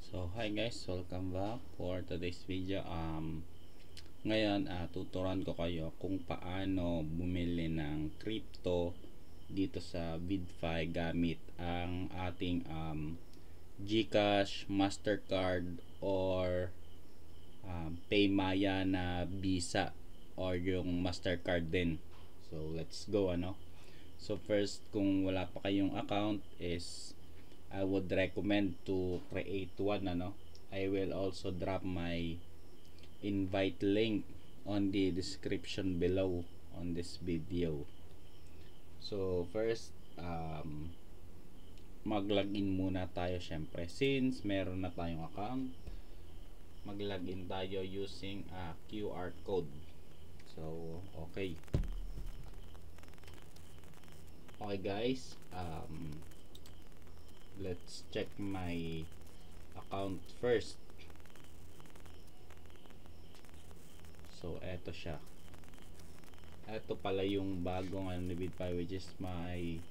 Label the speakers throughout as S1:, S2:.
S1: So hi guys, welcome back for today's video. Ngayon tuturuan ko kayo kung paano bumili ng crypto dito sa VidFi gamit ang ating GCash, Mastercard or Paymaya na Visa or yung Mastercard din. So let's go So first, kung wala pa kayong account is I would recommend to create one I will also drop my invite link on the description below on this video. So first, mag-login muna tayo syempre. Since meron na tayong account, mag-login tayo using QR code. So okay guys, let's check my account first. So eto siya. Eto pala yung bagong ni VidFi, which is my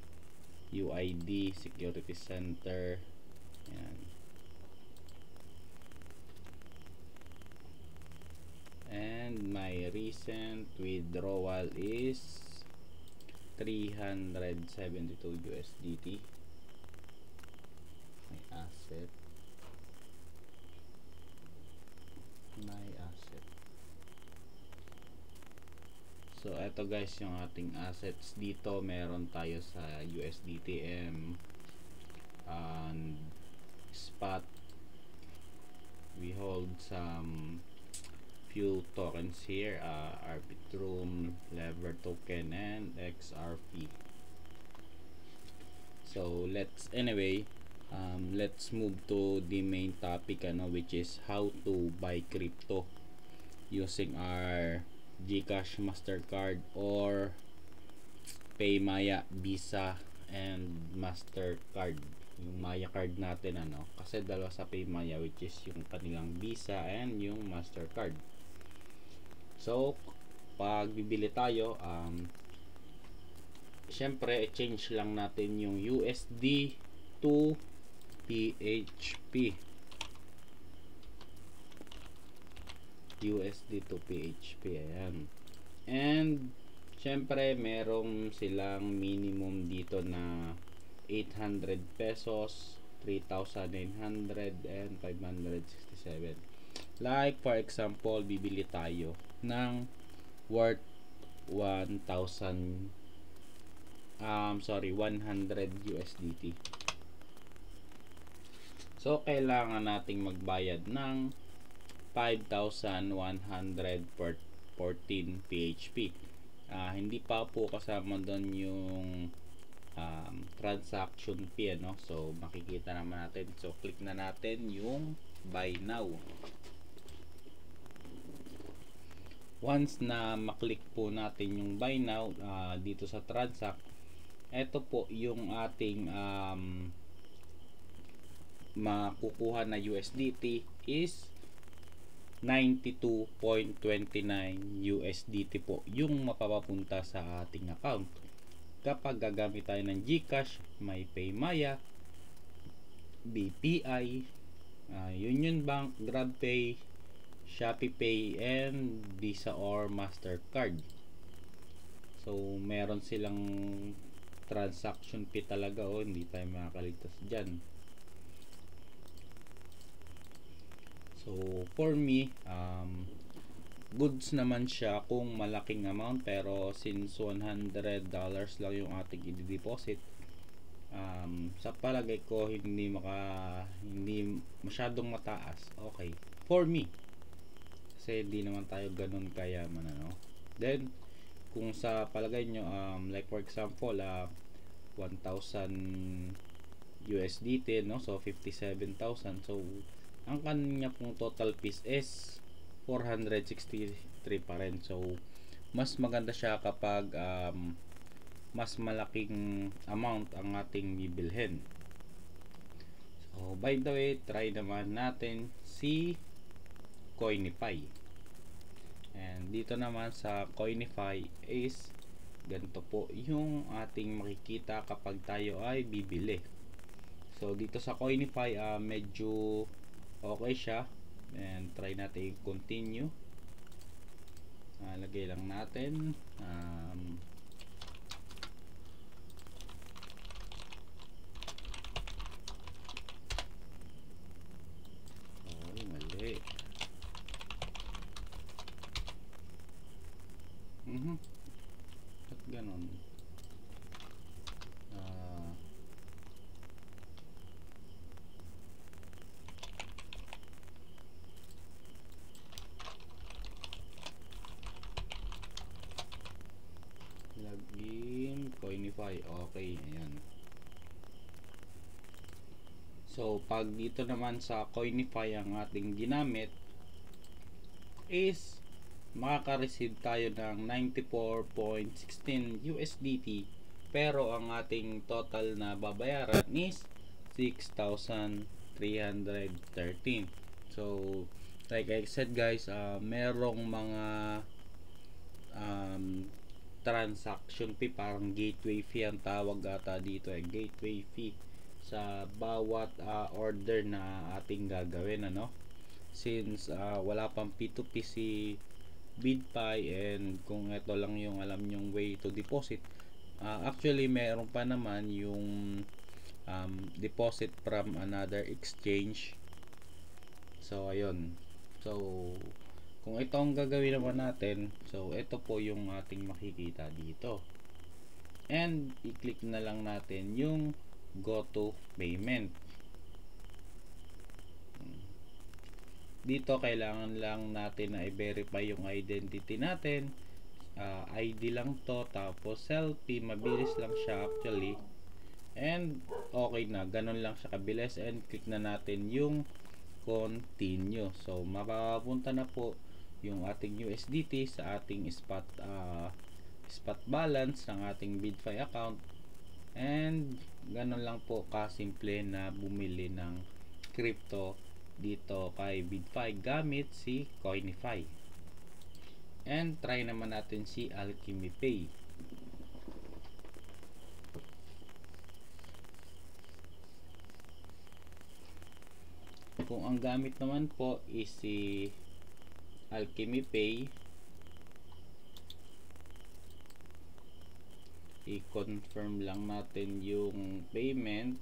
S1: UID security center. Yan. And my recent withdrawal is 372 USDT. My asset. So eto guys yung ating assets dito. Meron tayo sa USDTM and spot. We hold some few tokens here, Arbitrum, Lever token, and XRP. So let's move to the main topic which is how to buy crypto using our GCash, Mastercard or Paymaya, Visa and Mastercard. Yung Maya card natin kasi dalawa sa Paymaya, which is yung kanilang Visa and yung Mastercard. So pag bibili tayo, syempre i-change lang natin yung USD to PHP. USD to PHP, ayan. And syempre merong silang minimum dito na 800 pesos, 3,900 and 567. Like for example, bibili tayo ng worth 100 USDT. So kailangan nating magbayad ng 5,100 per 14 PHP. Hindi pa po kasama doon yung transaction fee So makikita naman natin. So click na natin yung buy now. Once na maklik po natin yung buy now dito sa transact, ito po yung ating makukuha na USDT is 92.29 USDT po yung mapapapunta sa ating account kapag gagamit tayo ng GCash, may Paymaya, BPI, Union Bank, GrabPay, ShopeePay and Visa or Mastercard. So meron silang transaction fee talaga, hindi tayo makakaligtas dyan. So for me, goods naman siya kung malaking amount, pero since $100 lang yung ating i-deposit, sa palagay ko hindi masyadong mataas. Okay for me kasi hindi naman tayo ganun kayaman Then kung sa palagay nyo, like for example 1,000 USDT so 57,000. So ang kanya pong total piece is 463 pa rin. So mas maganda siya kapag mas malaking amount ang ating bibilhin. So by the way, try naman natin si Coinify. And dito naman sa Coinify is ganito po yung ating makikita kapag tayo ay bibili. So dito sa Coinify medyo okay siya. And try natin continue. Lagay lang natin mali. Ba't ganon? Login Coinify. Okay, ayan. So pag dito naman sa Coinify ang ating ginamit is makaka-receive tayo ng 94.16 USDT, pero ang ating total na babayaran is 6,313. So like I said guys, merong mga transaction fee, parang gateway fee ang tawag ata dito, gateway fee sa bawat order na ating gagawin, ano, since wala pang P2P si BidFi, and kung ito lang yung alam nyong way to deposit, actually meron pa naman yung deposit from another exchange. So ayun, so kung ito ang gagawin naman natin, so ito po yung ating makikita dito, and i-click na lang natin yung go to payment. Dito kailangan lang natin na i-verify yung identity natin. ID lang to, tapos selfie, mabilis lang siya actually, and okay na, ganun lang siya kabilis. And click na natin yung continue. So mapapunta na po yung ating USDT sa ating spot balance ng ating BidFi account, and ganun lang po kasimple na bumili ng crypto dito kay BidFi gamit si Coinify. And try naman natin si Alchemy Pay. Kung ang gamit naman po is si Alchemy Pay, i-confirm lang natin yung payment.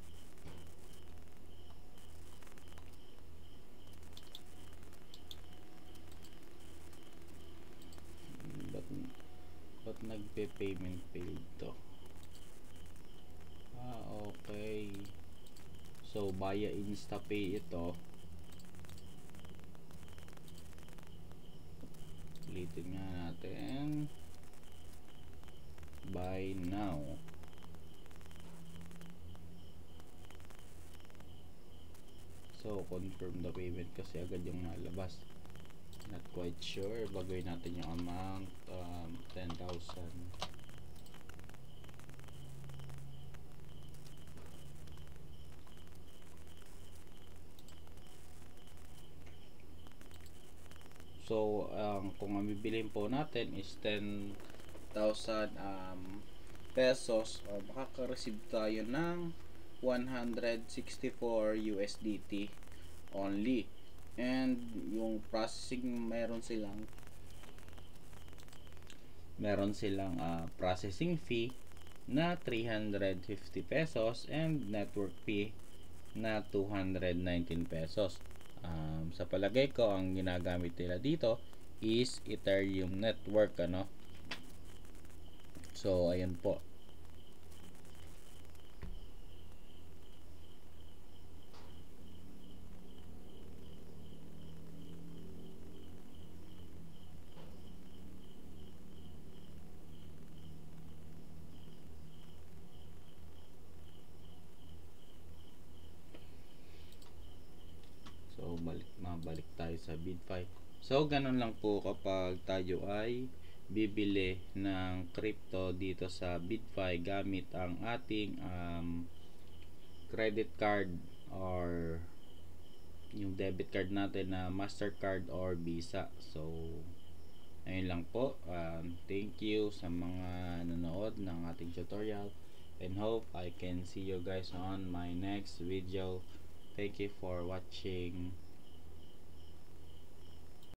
S1: Ba't nagpe-payment failed to? Okay. So via InstaPay ito. Ulitin nga natin. Buy now. So confirm the payment kasi agad yung nalabas. Not quite sure. Bagay natin yung amount, 10,000. So kung ang bibilhin po natin is 10,000 pesos, makaka-receive tayo ng 164 USDT only. And yung processing, meron silang processing fee na 350 pesos and network fee na 219 pesos. Sa palagay ko ang ginagamit nila dito is Ethereum network, ano. So ayun po. So mabalik tayo sa BidFi. So ganun lang po kapag tayo ay bibili ng crypto dito sa BidFi gamit ang ating credit card or yung debit card natin na Mastercard or Visa. So ayun lang po. Thank you sa mga nanood ng ating tutorial, and hope I can see you guys on my next video. Thank you for watching.